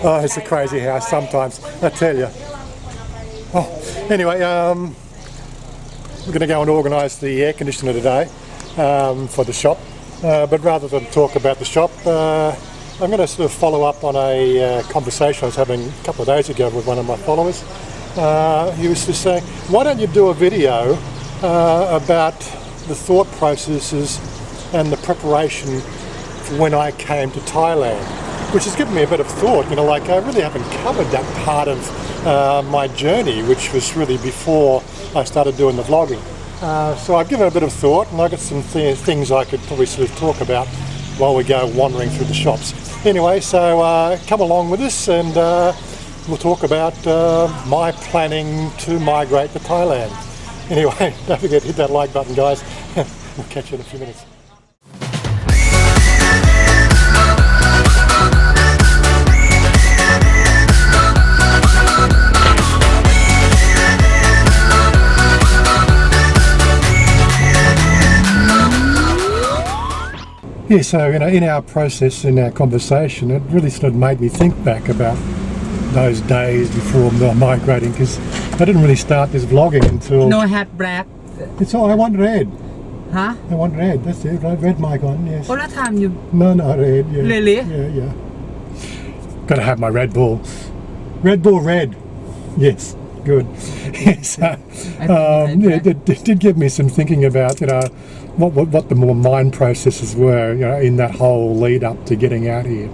Oh, it's a crazy house sometimes, I tell you. Oh, anyway, we're going to go and organise the air conditioner today for the shop. But rather than talk about the shop, I'm going to sort of follow up on a conversation I was having a couple of days ago with one of my followers. He was just saying, why don't you do a video about the thought processes and the preparation for when I came to Thailand, which has given me a bit of thought. You know, like I really haven't covered that part of my journey, which was really before I started doing the vlogging. So I've given it a bit of thought, and I've got some things I could probably sort of talk about while we go wandering through the shops. Anyway, so come along with us, and we'll talk about my planning to migrate to Thailand. Anyway, don't forget to hit that like button, guys. We'll catch you in a few minutes. Yeah, so in our process, in our conversation, it really sort of made me think back about those days before migrating, because I didn't really start this vlogging until... No hat black. It's all, I want red. Huh? I want red, that's it, red mic on, yes. All the time you... No, red, yeah. Really? Yeah. Gotta have my Red Bull. Red Bull red. Yes, good. So, it did give me some thinking about, what the more mind processes were, in that whole lead up to getting out here.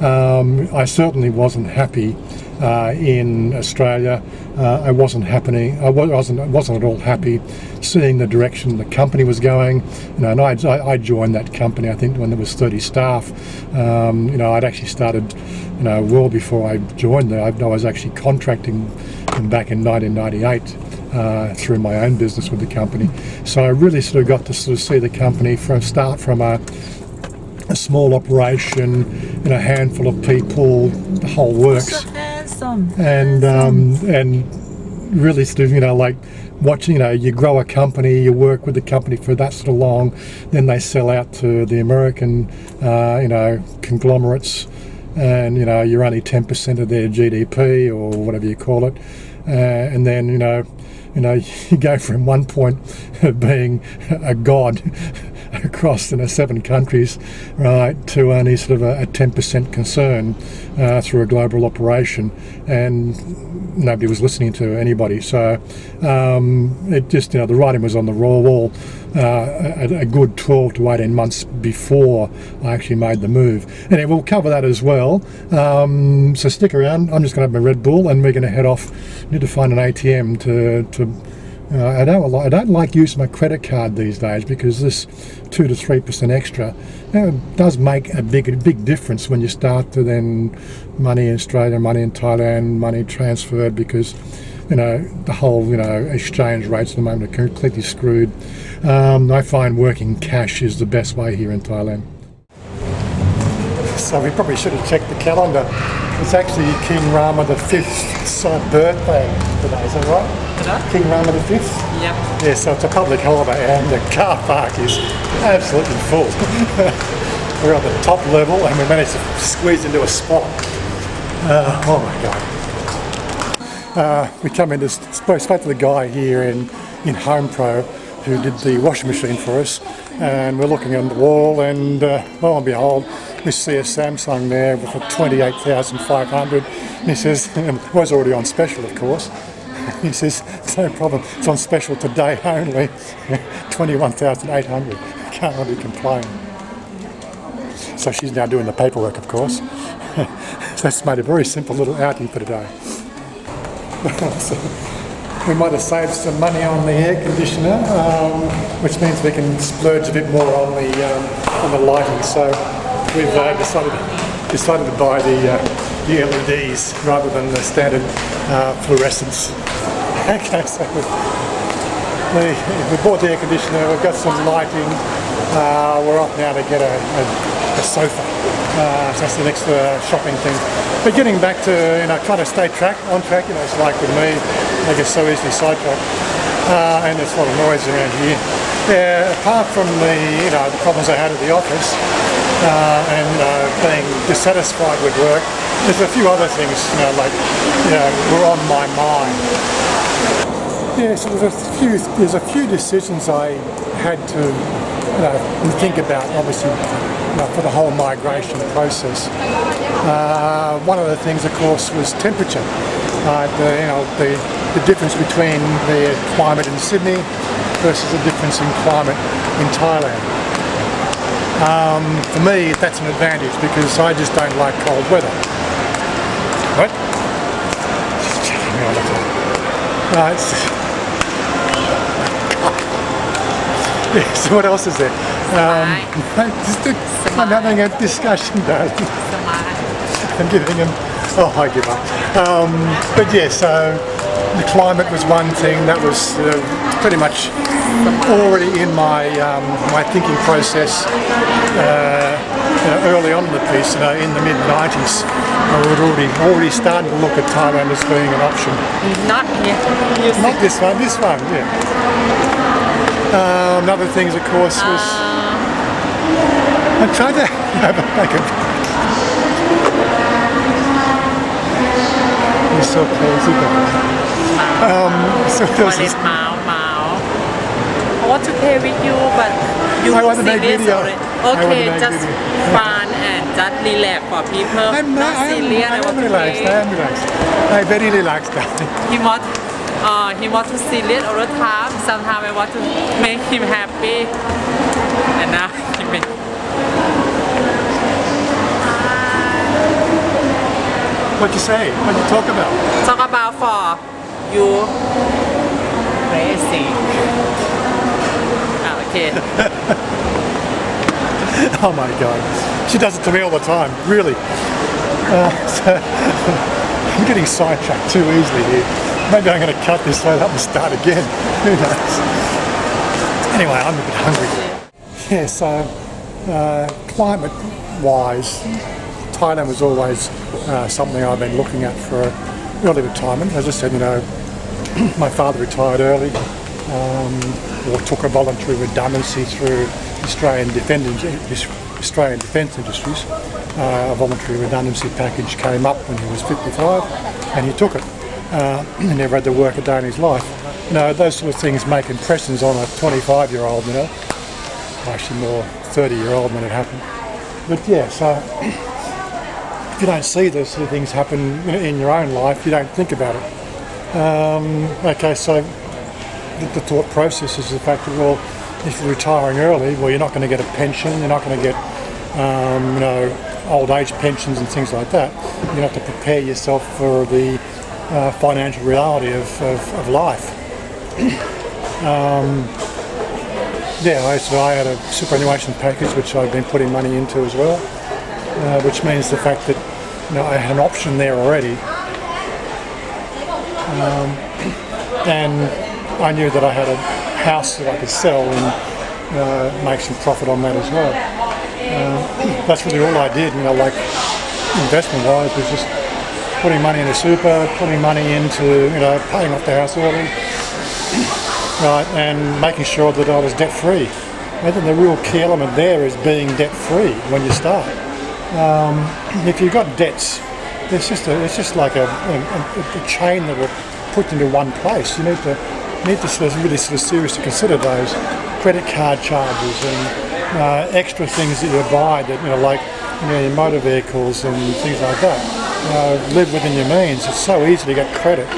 I certainly wasn't happy in Australia. I wasn't at all happy seeing the direction the company was going. And I joined that company, I think, when there was 30 staff. I'd actually started, well before I joined there. I was actually contracting back in 1998. Through my own business with the company. So I really sort of got to sort of see the company start from a small operation, a handful of people, the whole works. So handsome. And really sort of, like watching, you grow a company, you work with the company for that sort of long, then they sell out to the American, conglomerates, and, you're only 10% of their GDP or whatever you call it. And then, you go from one point of being a god across 7 countries, right, to only sort of a 10% concern through a global operation, and nobody was listening to anybody. So it just, the writing was on the wall a good 12 to 18 months before I actually made the move. Anyway, we'll cover that as well. So stick around. I'm just going to have my Red Bull, and we're going to head off. Need to find an ATM to I don't like using my credit card these days, because this 2 to 3% extra does make a big difference when you start to then money in Australia, money in Thailand, money transferred, because the whole exchange rates at the moment are completely screwed. I find working cash is the best way here in Thailand. So we probably should have checked the calendar. It's actually King Rama V's birthday today, is that right? King Rama V? Yep. Yeah, so it's a public holiday, and the car park is absolutely full. We're on the top level, and we managed to squeeze into a spot. Oh my God. We come in, spoke to the guy here in Home Pro who did the washing machine for us, and we're looking on the wall, and lo and behold, we see a Samsung there for 28,500. And he says, it was already on special, of course. He says, no problem, it's on special today only, 21,800. Can't really complain. So she's now doing the paperwork, of course. So that's made a very simple little outing for today. So we might have saved some money on the air conditioner, which means we can splurge a bit more on the lighting. So we've decided to buy the LEDs rather than the standard fluorescence. Okay, so we bought the air conditioner, we've got some lighting, we're off now to get a sofa. So that's the next shopping thing. But getting back to, trying to stay on track, it's like with me, I get so easily sidetracked. And there's a lot of noise around here. Yeah, apart from the problems I had at the office, and being dissatisfied with work, there's a few other things, were on my mind. Yeah, so there's a few decisions I had to think about, obviously, for the whole migration process. One of the things, of course, was temperature. The difference between the climate in Sydney versus the difference in climate in Thailand. For me, that's an advantage because I just don't like cold weather. What? Just checking me all the time. Yeah, so what else is there? I'm having a discussion, darling. I'm giving him. Oh, I give up. But yeah, so the climate was one thing that was pretty much already in my my thinking process early on in the piece. In the mid-90s, I would already started to look at Thailand as being an option. Not here. Not this one. This one, yeah. Another things, of course, was I'm trying to make it. You're so crazy, so What is Mao? I want to play with you, but you I want to make serious video. already. I want to Okay, make just video. fun and just relax for people. Not serious. I want to relaxed. play. I am relaxed. I'm very relaxed, darling. He want to serious all the time. Sometimes I want to make him happy, and now he make. What you say? What you talk about? Talk about for you crazy. Okay. Oh my God. She does it to me all the time, really. I'm getting sidetracked too easily here. Maybe I'm going to cut this right up and start again. Who knows? Anyway, I'm a bit hungry. Yeah, so climate-wise, Thailand was always something I've been looking at for early retirement. As I said, my father retired early, or took a voluntary redundancy through Australian Defence Industries. A voluntary redundancy package came up when he was 55, and he took it. He never had to work a day in his life. Those sort of things make impressions on a 25-year-old, actually more 30-year-old when it happened. But yeah, so if you don't see those sort of things happen in your own life, you don't think about it. Okay, so the thought process is the fact that, well, if you're retiring early, well, you're not going to get a pension, you're not going to get, old age pensions and things like that. You have to prepare yourself for the financial reality of life. I had a superannuation package which I've been putting money into as well, which means the fact that I had an option there already, and I knew that I had a house that I could sell and make some profit on that as well. That's really all I did, investment-wise, was just putting money into super, putting money into, paying off the house early, right, and making sure that I was debt-free. I think the real key element there is being debt-free when you start. If you've got debts, it's just like a chain that will put into one place. You need to really seriously consider those credit card charges and extra things that you buy that your motor vehicles and things like that. Live within your means. It's so easy to get credit.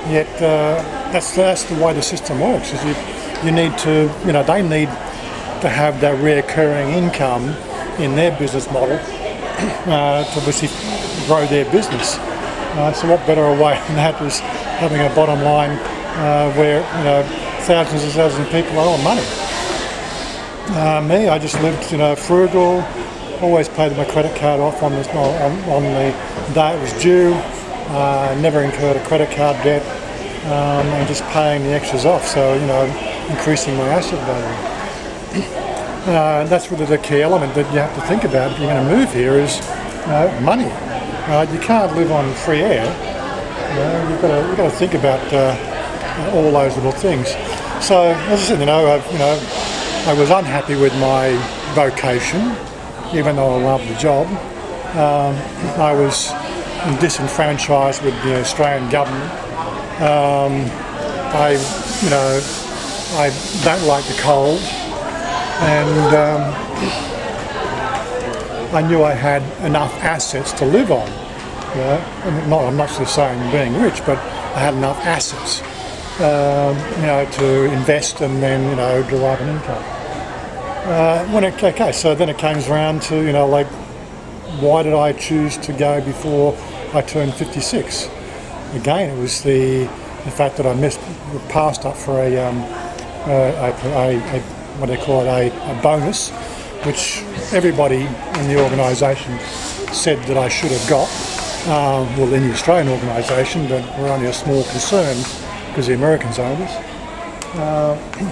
Yet that's the way the system works. Is you need to they need to have that recurring income in their business model to obviously grow their business. So what better a way than that is having a bottom line where thousands and thousands of people owe money. Me, I just lived frugal. Always paid my credit card off on the day it was due. Never incurred a credit card debt, and just paying the extras off. So increasing my asset value. That's really the key element that you have to think about if you're going to move here is money. You can't live on free air. You've got to think about all those little things. So as I said, I was unhappy with my vocation, even though I loved the job. I was disenfranchised with the Australian government. I don't like the cold, and I knew I had enough assets to live on. And I'm not sort of saying being rich, but I had enough assets, to invest and then derive an income. So then it comes around to why did I choose to go before I turned 56? Again, it was the fact that I passed up for a what they call it, a bonus, which everybody in the organisation said that I should have got. Well, in the Australian organisation, but we're only a small concern because the Americans owned us.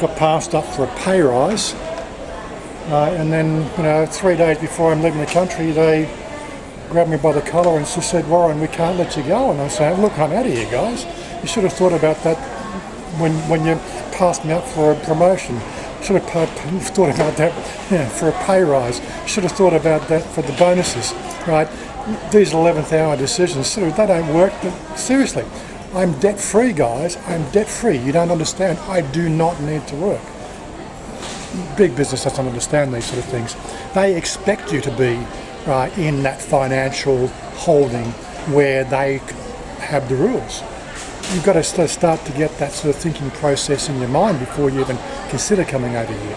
Got passed up for a pay rise, and then 3 days before I'm leaving the country, they grabbed me by the collar and just said, "Warren, we can't let you go." And I said, "Look, I'm out of here, guys. You should have thought about that when you passed me up for a promotion. Should have thought about that for a pay rise. Should have thought about that for the bonuses, right? These 11th hour decisions, they don't work. But seriously, I'm debt free, guys. I'm debt free. You don't understand. I do not need to work." Big business doesn't understand these sort of things. They expect you to be in that financial holding where they have the rules. You've got to start to get that sort of thinking process in your mind before you even consider coming over here.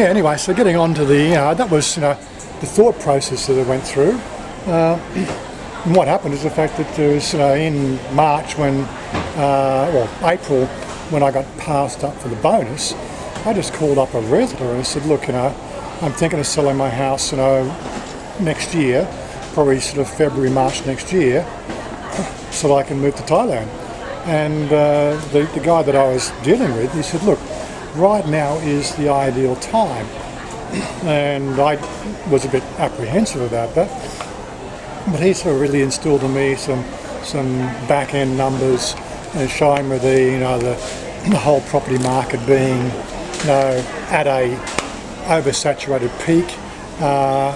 Anyway, so getting on to that was the thought process that I went through. And what happened is the fact that there was in March April when I got passed up for the bonus, I just called up a realtor and I said, "Look, I'm thinking of selling my house next year, probably sort of February, March next year, so that I can move to Thailand." And the guy that I was dealing with, he said, "Look, right now is the ideal time." And I was a bit apprehensive about that, but he sort of really instilled in me some back end numbers and showing me the whole property market being at a oversaturated peak. I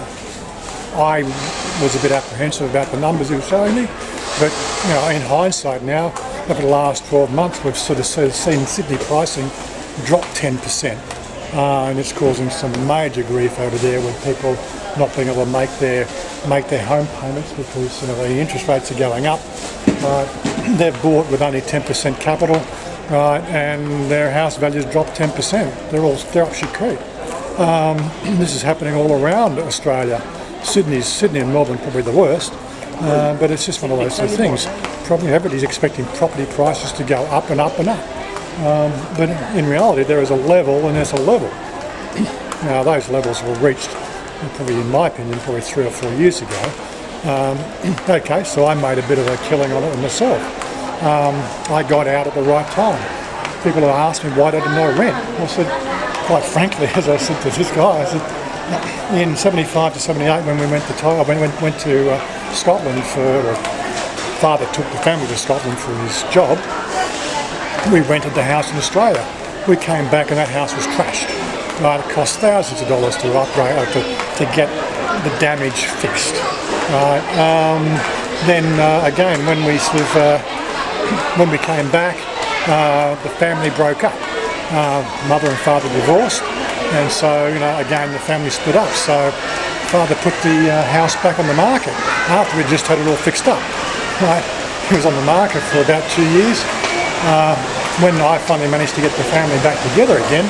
was a bit apprehensive about the numbers he was showing me, but in hindsight now, over the last 12 months, we've sort of seen Sydney pricing drop 10%, and it's causing some major grief over there with people not being able to make their home payments because the interest rates are going up. They've bought with only 10% capital, right, and their house values dropped 10%. They're up shit creek. This is happening all around Australia. Sydney and Melbourne probably the worst, but it's just one of those sort of things. Probably everybody's expecting property prices to go up and up and up, but in reality there is a level and there's a level. Now those levels were reached probably, in my opinion, probably 3 or 4 years ago. Okay, so I made a bit of a killing on it myself. I got out at the right time. People have asked me why didn't I rent. I said, quite frankly, as I said to this guy, I said, in 75 to 78 when we went to Thailand, went to Scotland father took the family to Scotland for his job, we rented the house in Australia. We came back and that house was trashed. Right, it cost thousands of dollars to upgrade, to get the damage fixed. Right. Then again, when we came back, the family broke up. Mother and father divorced, and so again the family split up. So father put the house back on the market after we'd just had it all fixed up. Right. It was on the market for about 2 years. When I finally managed to get the family back together again,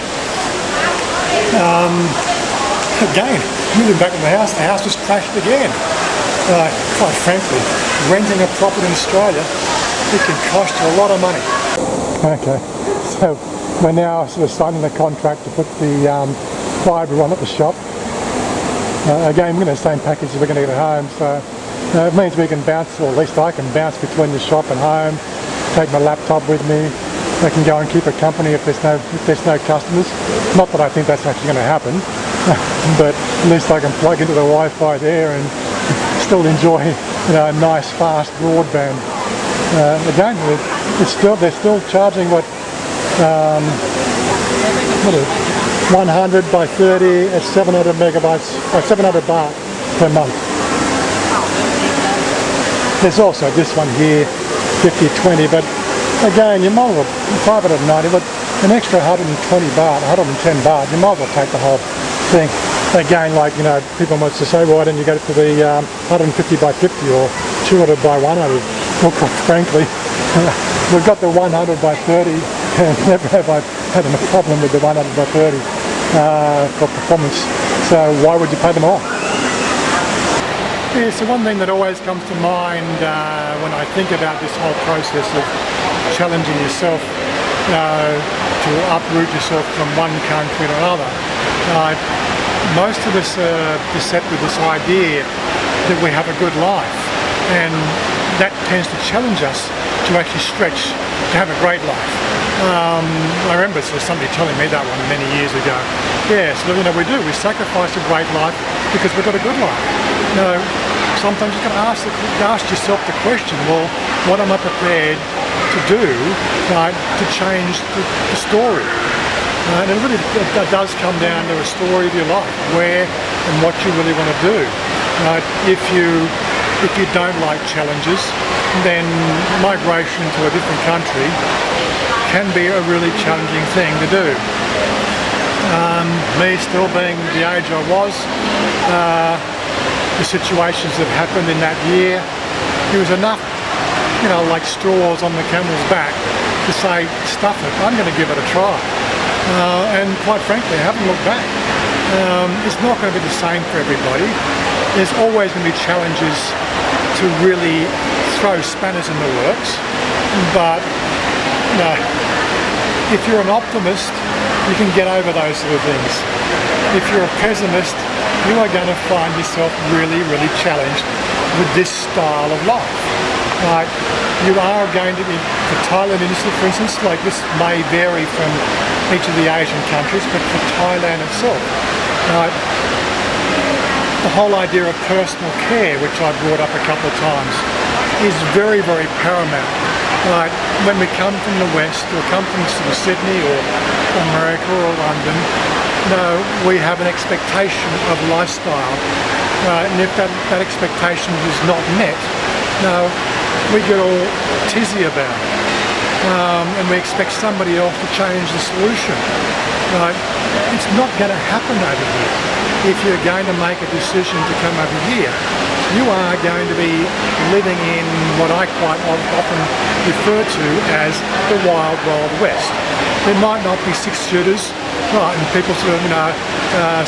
again, moving back in the house was trashed again. Quite frankly, renting a property in Australia, it can cost you a lot of money. Okay, so we're now sort of signing the contract to put the fibre on at the shop. Again, we're going to the same package as we're going to get at home, so it means we can bounce, or at least I can bounce between the shop and home, take my laptop with me. I can go and keep it company if there's no customers. Not that I think that's actually going to happen, but at least I can plug into the Wi-Fi there and still enjoy a nice fast broadband. Again, they're still charging what is it? 100 by 30 at 700 megabytes or 700 baht per month. There's also this one here, 50-20, but again, you might as well, 590, but an extra 120 baht, 110 baht, you might as well take the whole thing. Again, like, you know, people might say, why don't you go for the 150 by 50 or 200 by 100? Well, quite frankly, we've got the 100 by 30 and never have I had a problem with the 100 by 30 for performance. So why would you pay them all? Yeah, so one thing that always comes to mind when I think about this whole process of challenging yourself to uproot yourself from one country to another, most of us are beset with this idea that we have a good life, and that tends to challenge us to actually stretch to have a great life. I remember somebody telling me that one many years ago. Yes, you know, we do. We sacrifice a great life because we've got a good life. You know, sometimes you can ask yourself the question, well, what am I prepared to do to change the story? And it really does come down to a story of your life, where and what you really want to do. If you don't like challenges, then migration to a different country can be a really challenging thing to do. Me still being the age I was, the situations that happened in that year, it was enough, you know, like straws on the camel's back to say, stuff it, I'm going to give it a try. And quite frankly, I haven't looked back. It's not going to be the same for everybody. There's always going to be challenges to really throw spanners in the works, but you know, if you're an optimist, you can get over those sort of things. If you're a pessimist, you are going to find yourself really, really challenged with this style of life. You are going to be, for Thailand for instance, like this may vary from each of the Asian countries, but for Thailand itself, the whole idea of personal care, which I brought up a couple of times, is very, very paramount. When we come from the West, or come from sort of Sydney or America or London, we have an expectation of lifestyle, and if that expectation is not met, we get all tizzy about it, and we expect somebody else to change the solution. It's not going to happen over here. If you're going to make a decision to come over here, you are going to be living in what I quite often refer to as the wild, wild west. There might not be six-shooters, and people sort of,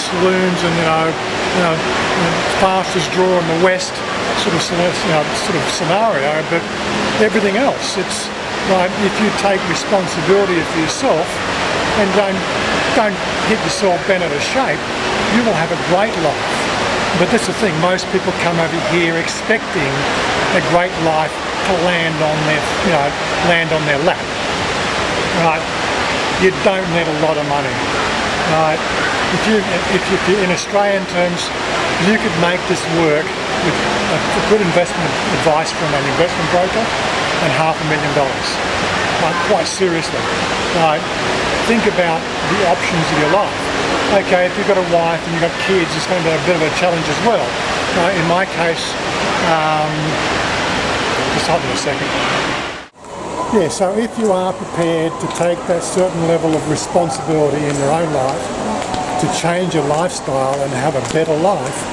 saloons and, fastest draw in the west sort of scenario, but everything else, it's like if you take responsibility for yourself and don't hit yourself bent out of shape, you will have a great life. But that's the thing, most people come over here expecting a great life to land on their lap. You don't need a lot of money. If you in Australian terms, you could make this work with a good investment advice from an investment broker and $500,000. Quite seriously. Think about the options of your life. Okay, if you've got a wife and you've got kids, it's going to be a bit of a challenge as well. In my case, just hold on a second. Yeah, so if you are prepared to take that certain level of responsibility in your own life to change your lifestyle and have a better life,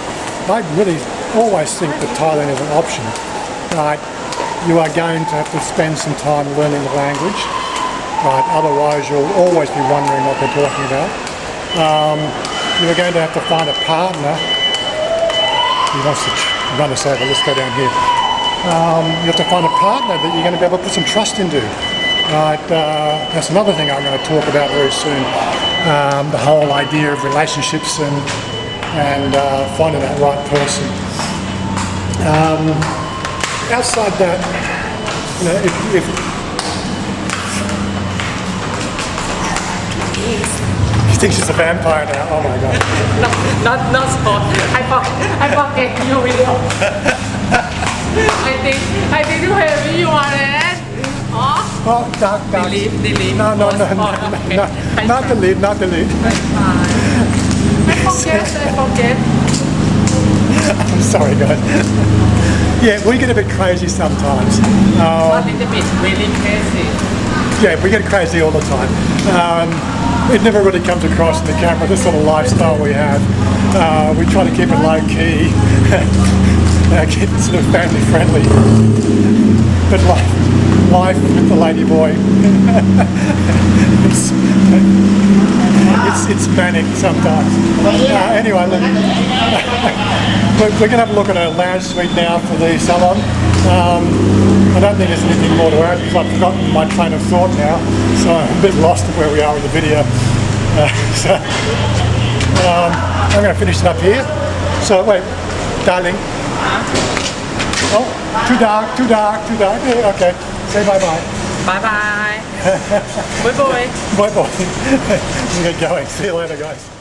I really always think that Thailand is an option. You are going to have to spend some time learning the language. Otherwise you'll always be wondering what they're talking about. You're going to have to find a partner. He wants to run us over. Let's go down here. You have to find a partner that you're going to be able to put some trust into. That's another thing I'm going to talk about very soon. The whole idea of relationships and finding that right person. Outside that, if he thinks he's a vampire now. Oh my god. Not so. I forget you will. I think you have you on it. Oh, dark. Delete. No. Okay. Not delete. That's fine. I forget. I'm sorry, guys. Yeah, we get a bit crazy sometimes. Not a little bit, really crazy. Yeah, we get crazy all the time. It never really comes across in the camera, this sort of lifestyle we have. We try to keep it low key, keep it sort of family friendly. But life with the lady boy, it's manic sometimes. Anyway, look, we're going to have a look at a lounge suite now for the Salon. I don't think there's anything more to add because I've forgotten my train of thought now, so I'm a bit lost of where we are in the video. I'm going to finish it up here. So wait, darling. Oh, too dark, too dark, too dark. Yeah, okay, say bye-bye. Bye bye. Bye bye. Bye-bye. I'm going. See you later, guys.